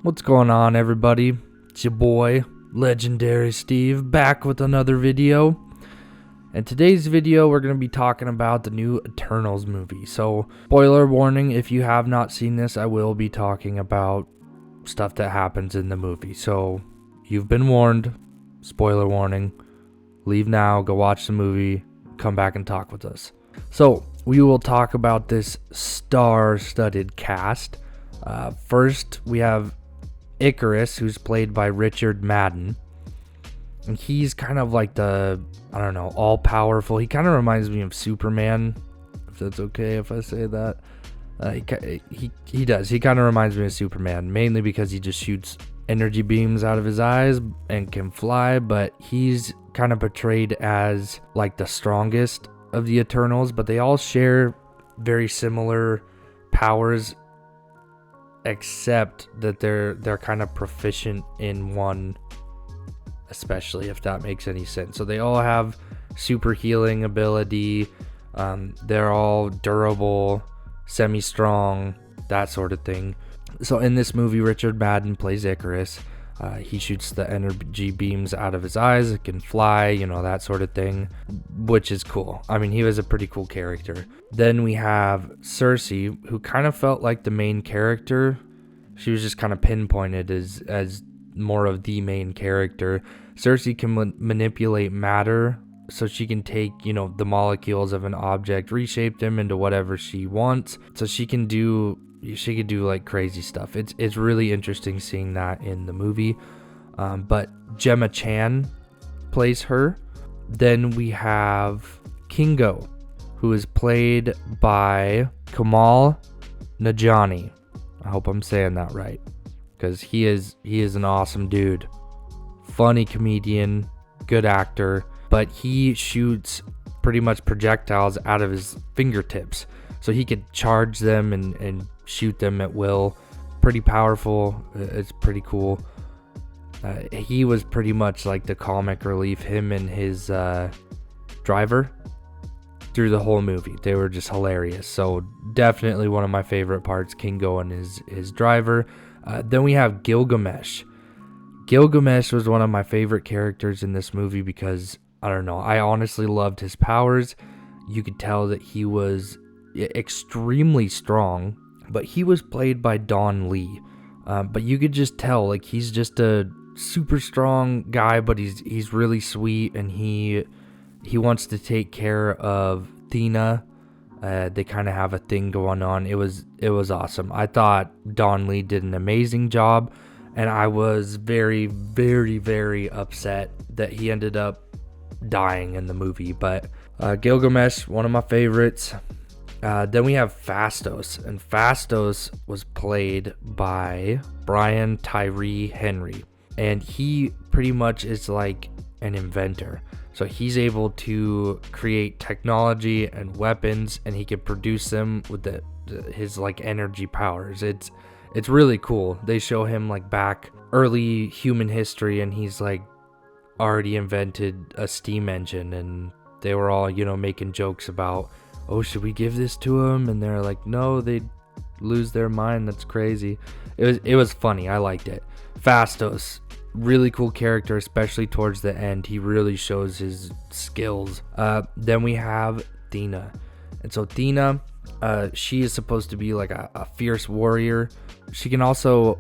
What's going on, everybody? It's your boy, Legendary Steve, back with another video. In today's video, we're going to be talking about the new Eternals movie. So, spoiler warning, if you have not seen this, I will be talking about stuff that happens in the movie. So, you've been warned. Spoiler warning. Leave now, go watch the movie, come back and talk with us. So, we will talk about this star-studded cast. First, we have Ikaris, who's played by Richard Madden. And he's kind of like the, all-powerful. He kind of reminds me of Superman, if that's okay if I say that. He does. He kind of reminds me of Superman, mainly because he just shoots energy beams out of his eyes and can fly, but he's kind of portrayed as like the strongest of the Eternals, but they all share very similar powers, except that they're kind of proficient in one, especially, if that makes any sense. So they all have super healing ability. They're all durable, semi-strong, that sort of thing. So in this movie, Richard Madden plays Ikaris. He shoots the energy beams out of his eyes. It can fly, that sort of thing, which is cool. I mean, he was a pretty cool character. Then we have Sersi, who kind of felt like the main character. She was just kind of pinpointed as more of the main character. Sersi can manipulate matter, so she can take, the molecules of an object, reshape them into whatever she wants. So she could do like crazy stuff. It's really interesting seeing that in the movie. But Gemma Chan plays her. Then we have Kingo, who is played by Kumail Nanjiani. I hope I'm saying that right, because he is an awesome dude. Funny comedian, good actor, but he shoots pretty much projectiles out of his fingertips. So he could charge them and shoot them at will. Pretty powerful. It's pretty cool. He was pretty much like the comic relief, him and his driver, through the whole movie. They were just hilarious. So definitely one of my favorite parts, Kingo and his driver. Then we have Gilgamesh. Gilgamesh was one of my favorite characters in this movie because, I honestly loved his powers. You could tell that he was extremely strong, but he was played by Don Lee. But you could just tell, like, he's just a super strong guy, but he's really sweet, and he wants to take care of Thena. They kind of have a thing going on. It was awesome. I thought Don Lee did an amazing job, and I was very, very, very upset that he ended up dying in the movie. But Gilgamesh, one of my favorites. Then we have Phastos, and Phastos was played by Brian Tyree Henry, and he pretty much is like an inventor. So he's able to create technology and weapons, and he can produce them with his like energy powers. It's really cool. They show him like back early human history, and he's like already invented a steam engine, and they were all, making jokes about, oh, should we give this to him? And they're like, no, they'd lose their mind. That's crazy. It was funny. I liked it. Phastos, really cool character, especially towards the end. He really shows his skills. Then we have Thena. And so Thena, she is supposed to be like a fierce warrior. She can also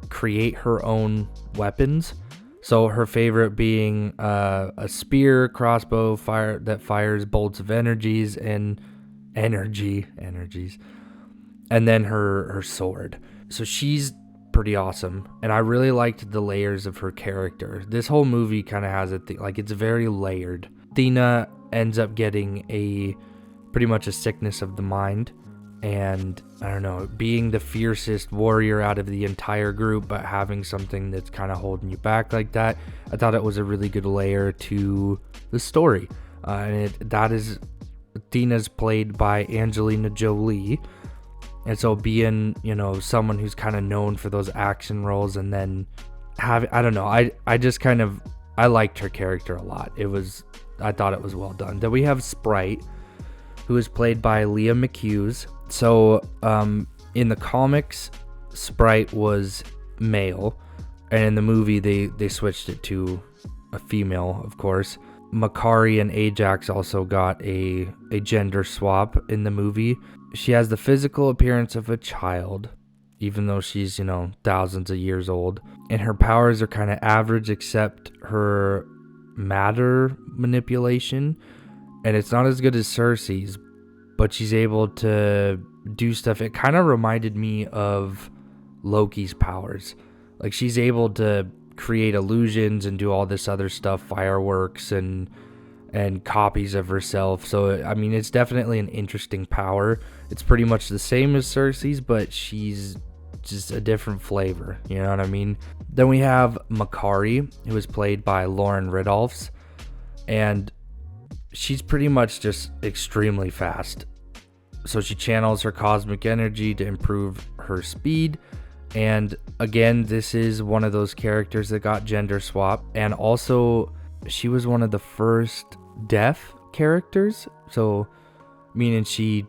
create her own weapons. So her favorite being a spear, crossbow, that fires bolts of energies, and energies, and then her sword. So she's pretty awesome, and I really liked the layers of her character. This whole movie kind of has it's very layered. Thena ends up getting pretty much a sickness of the mind, and being the fiercest warrior out of the entire group, but having something that's kind of holding you back like that. I thought it was a really good layer to the story. Thena's played by Angelina Jolie. And so being, someone who's kind of known for those action roles, and then I liked her character a lot. I thought it was well done. Then we have Sprite, who is played by Leah McHughes. So in the comics, Sprite was male, and in the movie they switched it to a female, of course. Makkari and Ajax also got a gender swap in the movie. She has the physical appearance of a child, even though she's, thousands of years old. And her powers are kind of average, except her matter manipulation. And it's not as good as Cersei's, but she's able to do stuff. It kind of reminded me of Loki's powers. Like, she's able to create illusions and do all this other stuff, fireworks and copies of herself. So I mean, it's definitely an interesting power. It's pretty much the same as Cersei's, but she's just a different flavor, you know what I mean? Then we have Makkari, who is played by Lauren Ridolfs, and she's pretty much just extremely fast. So she channels her cosmic energy to improve her speed. And again, this is one of those characters that got gender swap. And also, she was one of the first deaf characters. So, meaning she,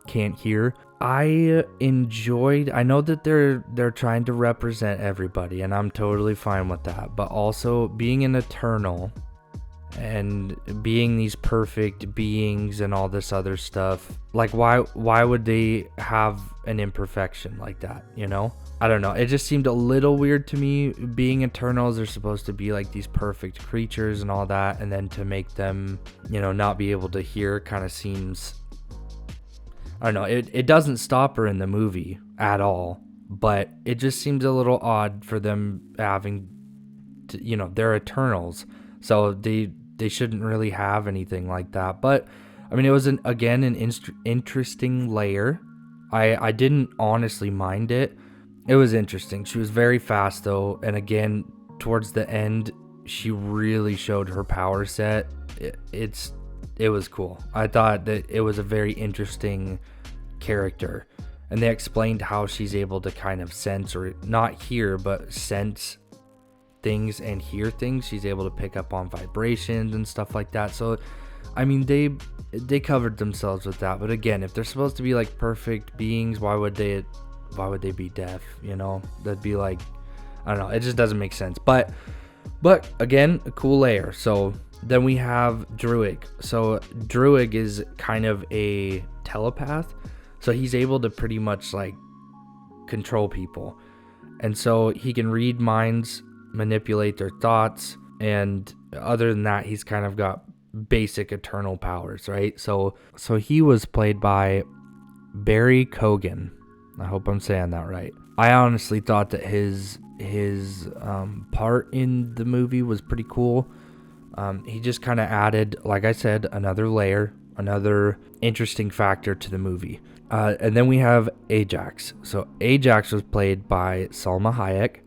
can't hear. I know that they're trying to represent everybody, and I'm totally fine with that. But also, being an Eternal and being these perfect beings and all this other stuff, like why would they have an imperfection like that? I don't know, it just seemed a little weird to me. Being Eternals are supposed to be like these perfect creatures and all that, and then to make them not be able to hear kind of seems, I don't know, it doesn't stop her in the movie at all, but it just seems a little odd for them having to, they're Eternals, so they shouldn't really have anything like that. But I mean, it was an interesting layer. I didn't honestly mind it. It was interesting. She was very fast though, and again, towards the end, she really showed her power set. It was cool. I thought that it was a very interesting character, and they explained how she's able to kind of sense, or not hear, but sense things and hear things. She's able to pick up on vibrations and stuff like that. So I mean, they covered themselves with that. But again, if they're supposed to be like perfect beings, why would they be deaf? That'd be like, I don't know, it just doesn't make sense. But again, a cool layer. So then we have Druig. So Druig is kind of a telepath, so he's able to pretty much like control people, and so he can read minds, manipulate their thoughts, and other than that, he's kind of got basic Eternal powers, right? So he was played by Barry Keoghan. I hope I'm saying that right. I honestly thought that his part in the movie was pretty cool. He just kind of added, like I said, another layer, another interesting factor to the movie. And then we have Ajax. So Ajax was played by Salma Hayek,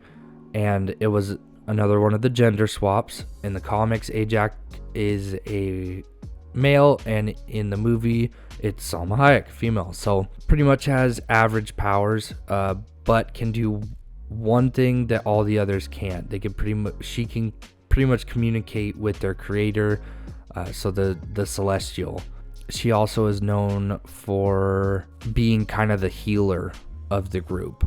and it was another one of the gender swaps. In the comics, Ajax is a male, and in the movie, it's Salma Hayek, female. So pretty much has average powers, but can do one thing that all the others can't. She can pretty much communicate with their creator, so the Celestial. She also is known for being kind of the healer of the group.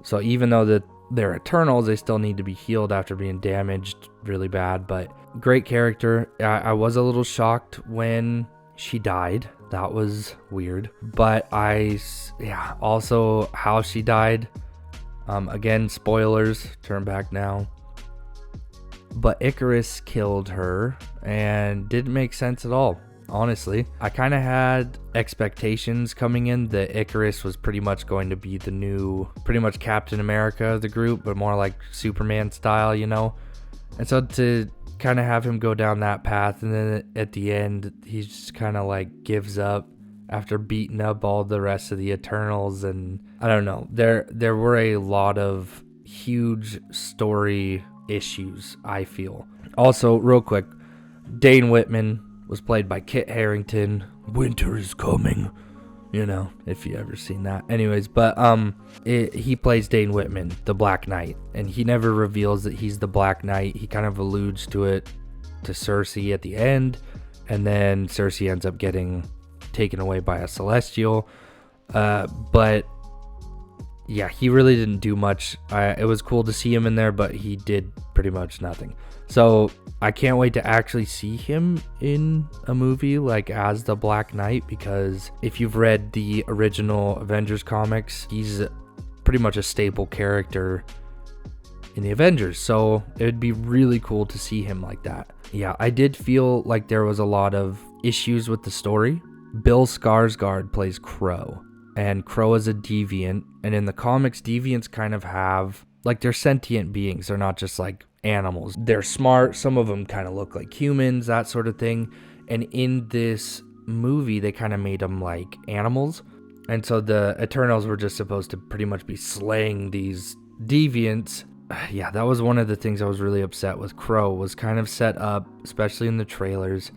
So even though that they're Eternals, they still need to be healed after being damaged really bad. But great character. I was a little shocked when she died. That was weird. But also how she died. Again, spoilers, turn back now. But Ikaris killed her, and didn't make sense at all. Honestly, I kind of had expectations coming in that Ikaris was pretty much going to be the new, pretty much Captain America of the group, but more like Superman style, And so to kind of have him go down that path, and then at the end, he just kind of like gives up after beating up all the rest of the Eternals. And I don't know, there were a lot of huge story issues, I feel. Also, real quick, Dane Whitman was played by Kit Harington. Winter is coming, if you ever seen that. Anyways, but he plays Dane Whitman, the Black Knight, and he never reveals that he's the Black Knight. He kind of alludes to it to Cersei at the end, and then Cersei ends up getting taken away by a Celestial. But yeah, he really didn't do much. It was cool to see him in there, but he did pretty much nothing. So I can't wait to actually see him in a movie like as the Black Knight, because if you've read the original Avengers comics, he's pretty much a staple character in the Avengers. So it would be really cool to see him like that. Yeah, I did feel like there was a lot of issues with the story. Bill Skarsgård plays Crow, and Crow is a deviant, and in the comics, deviants kind of have, like, they're sentient beings. They're not just like animals. They're smart. Some of them kind of look like humans, that sort of thing. And in this movie, they kind of made them like animals. And so the Eternals were just supposed to pretty much be slaying these deviants. Yeah, that was one of the things I was really upset with. Crow was kind of set up, especially in the trailers,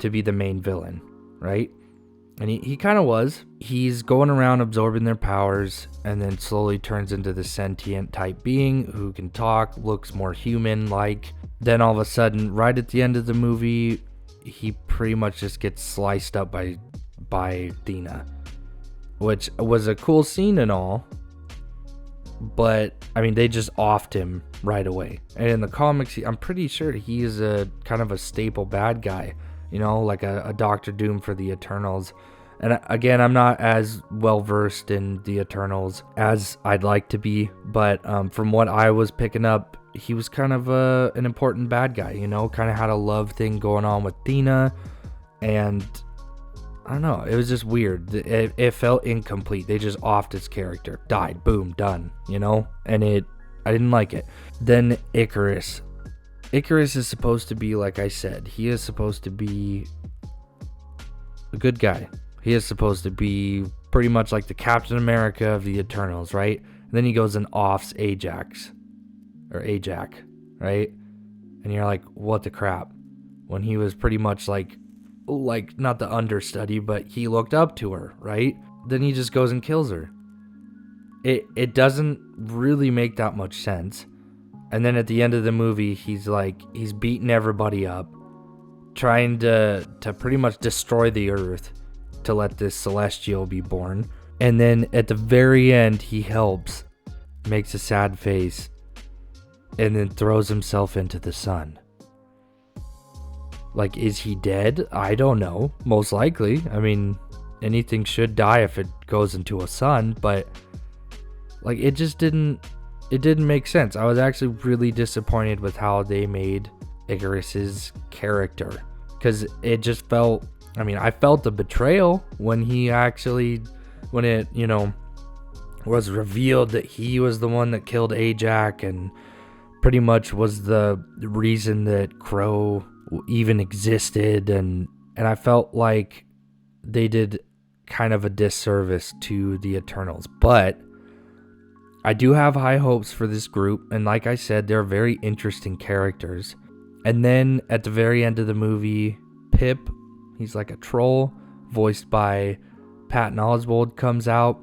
to be the main villain, right? And he kind of was. He's going around absorbing their powers and then slowly turns into the sentient type being who can talk, looks more human-like. Then all of a sudden, right at the end of the movie, he pretty much just gets sliced up by Dina, which was a cool scene and all. But, I mean, they just offed him right away. And in the comics, I'm pretty sure he is a kind of a staple bad guy. You know, like a Doctor Doom for the Eternals. And again, I'm not as well versed in the Eternals as I'd like to be, but from what I was picking up, he was kind of an important bad guy, you know, kind of had a love thing going on with Dina, and I don't know, it was just weird. It felt incomplete. They just offed his character, died, boom, done, you know, and I didn't like it. Then Icarus is supposed to be, like I said, he is supposed to be a good guy. He is supposed to be pretty much like the Captain America of the Eternals, right? And then he goes and offs Ajax, right? And you're like, what the crap? When he was pretty much like not the understudy, but he looked up to her, right? Then he just goes and kills her. It doesn't really make that much sense. And then at the end of the movie, he's beating everybody up, trying to pretty much destroy the earth to let this celestial be born. And then at the very end, he helps, makes a sad face, and then throws himself into the sun. Like, is he dead? I don't know. Most likely. I mean, anything should die if it goes into a sun, but like, it didn't make sense. I was actually really disappointed with how they made Icarus's character, because it just felt, I mean, I felt the betrayal when it, you know, was revealed that he was the one that killed Ajax and pretty much was the reason that Crow even existed, and I felt like they did kind of a disservice to the Eternals. But I do have high hopes for this group, and like I said, they're very interesting characters. And then at the very end of the movie, Pip, he's like a troll, voiced by Patton Oswalt, comes out.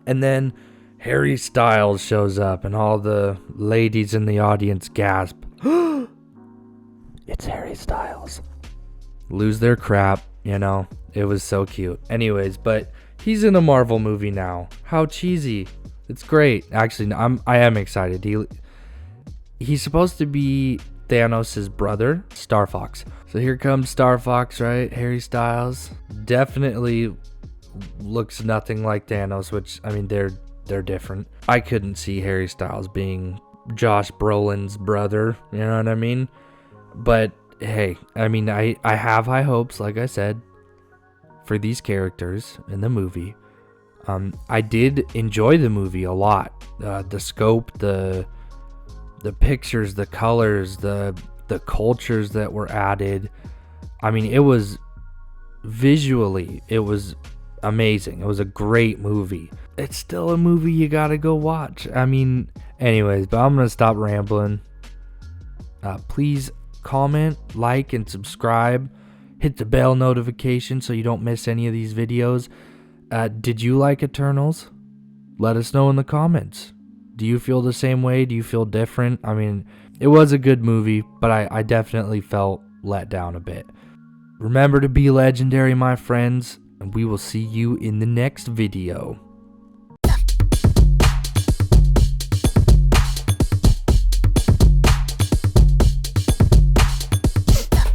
And then Harry Styles shows up, and all the ladies in the audience gasp. It's Harry Styles. Lose their crap, you know. It was so cute. Anyways, but he's in a Marvel movie now. How cheesy. It's great. Actually, I am excited. He's supposed to be Thanos' brother, Star Fox. So here comes Star Fox, right? Harry Styles. Definitely looks nothing like Thanos, which, I mean, they're different. I couldn't see Harry Styles being Josh Brolin's brother, you know what I mean? But hey, I mean, I have high hopes, like I said, for these characters in the movie. I did enjoy the movie a lot. The scope, the pictures, the colors, the cultures that were added. I mean, it was visually, it was amazing. It was a great movie. It's still a movie you gotta go watch. I mean, anyways, but I'm gonna stop rambling. Please comment, like, and subscribe. Hit the bell notification so you don't miss any of these videos. Did you like Eternals? Let us know in the comments. Do you feel the same way? Do you feel different? I mean, it was a good movie, but I definitely felt let down a bit. Remember to be legendary, my friends, and we will see you in the next video.